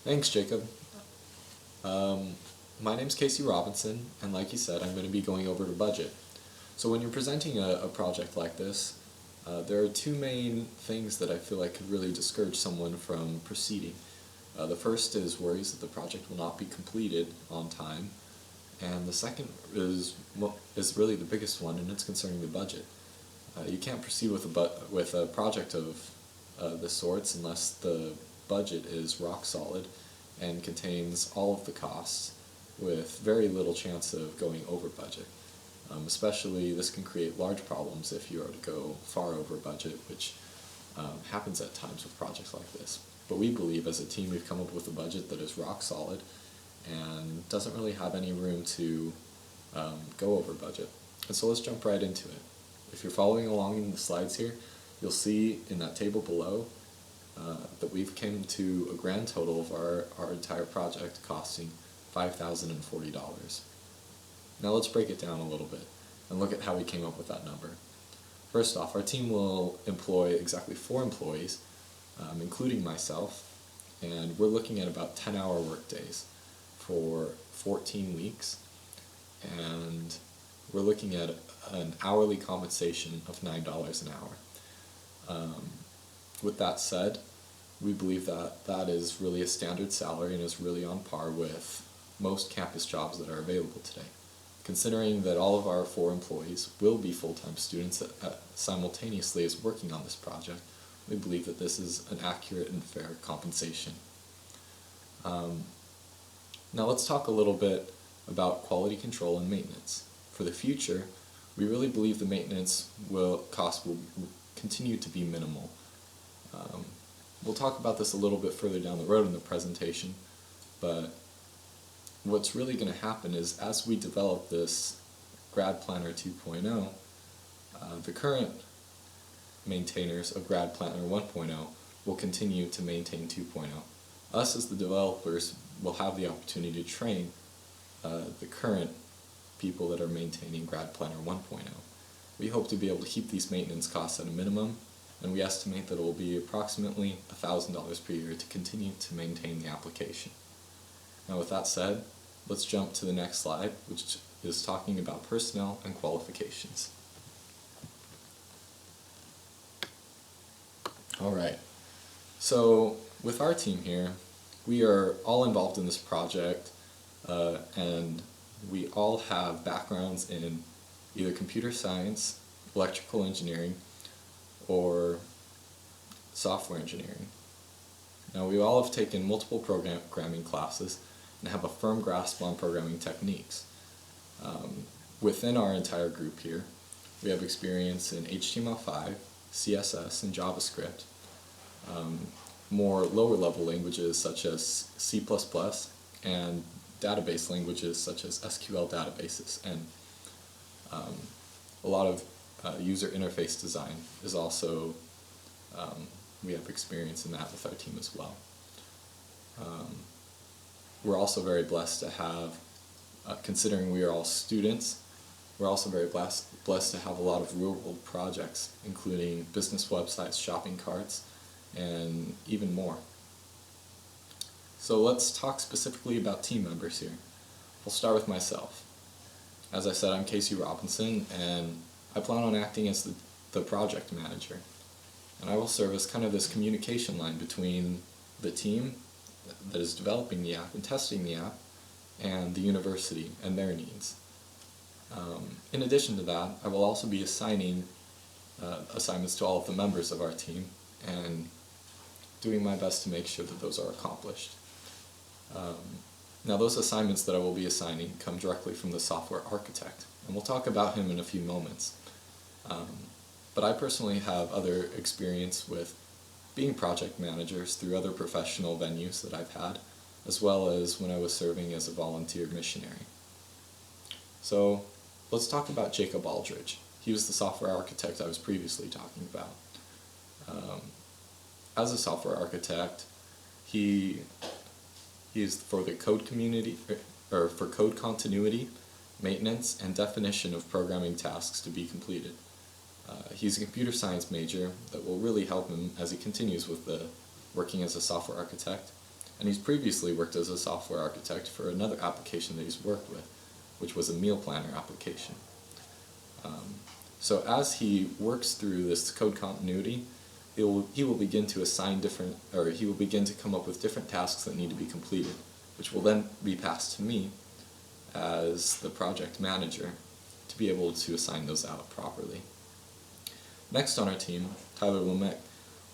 Thanks, Jacob. Um, my name's Casey Robinson, and like you said, I'm going to be going over the budget. So when you're presenting a project like this, there are two main things that I feel like could really discourage someone from proceeding. The first is worries that the project will not be completed on time, and the second is really the biggest one, and it's concerning the budget. You can't proceed with with a project of this sorts unless the budget is rock solid and contains all of the costs with very little chance of going over budget. Especially this can create large problems if you are to go far over budget, which happens at times with projects like this. But we believe as a team we've come up with a budget that is rock solid and doesn't really have any room to go over budget. And so let's jump right into it. If you're following along in the slides here, you'll see in that table below that we've come to a grand total of our entire project costing $5,040. Now let's break it down a little bit and look at how we came up with that number. First off, our team will employ exactly 4 employees, including myself, and we're looking at about 10-hour work days for 14 weeks, and we're looking at an hourly compensation of $9 an hour. With that said, we believe that that is really a standard salary and is really on par with most campus jobs that are available today. Considering that all of our 4 employees will be full-time students simultaneously as working on this project, we believe that this is an accurate and fair compensation. Now let's talk a little bit about quality control and maintenance. For the future, we really believe the maintenance cost will continue to be minimal. We'll talk about this a little bit further down the road in the presentation, but what's really going to happen is as we develop this Grad Planner 2.0, the current maintainers of Grad Planner 1.0 will continue to maintain 2.0. Us as the developers will have the opportunity to train the current people that are maintaining Grad Planner 1.0. We hope to be able to keep these maintenance costs at a minimum, and we estimate that it will be approximately $1,000 per year to continue to maintain the application. Now with that said, let's jump to the next slide, which is talking about personnel and qualifications. Alright, so with our team here, we are all involved in this project, and we all have backgrounds in either computer science, electrical engineering, or software engineering. Now we all have taken multiple programming classes and have a firm grasp on programming techniques. Within our entire group here, we have experience in HTML5, CSS, and JavaScript, more lower level languages such as C++, and database languages such as SQL databases, and a lot of user interface design is also, we have experience in that with our team as well. We're also very blessed to have, considering we are all students, we're also very blessed to have a lot of real-world projects, including business websites, shopping carts, and even more. So let's talk specifically about team members here. We'll start with myself. As I said, I'm Casey Robinson, and I plan on acting as the project manager. And I will serve as kind of this communication line between the team that is developing the app and testing the app and the university and their needs. In addition to that, I will also be assigning assignments to all of the members of our team and doing my best to make sure that those are accomplished. Now those assignments that I will be assigning come directly from the software architect, and we'll talk about him in a few moments. But I personally have other experience with being project managers through other professional venues that I've had, as well as when I was serving as a volunteer missionary. So let's talk about Jacob Aldridge. He was the software architect I was previously talking about. As a software architect, he is for the code community, or for code continuity, maintenance, and definition of programming tasks to be completed. He's a computer science major that will really help him as he continues with working as a software architect. and he's previously worked as a software architect for another application that he's worked with, which was a meal planner application. So as he works through this code continuity, he will begin to he will begin to come up with different tasks that need to be completed, which will then be passed to me as the project manager to be able to assign those out properly. Next on our team, Tyler Lemec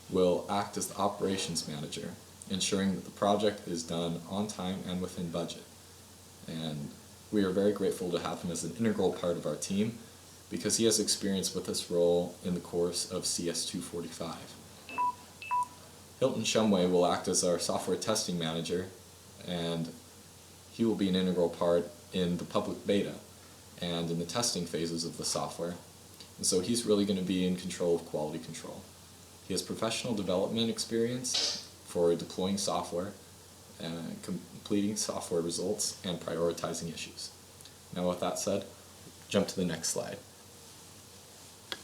will act as the operations manager, ensuring that the project is done on time and within budget. And we are very grateful to have him as an integral part of our team because he has experience with this role in the course of CS 245. Hilton Shumway will act as our software testing manager, and he will be an integral part in the public beta and in the testing phases of the software. And so he's really going to be in control of quality control. He has professional development experience for deploying software, completing software results, and prioritizing issues. Now with that said, jump to the next slide.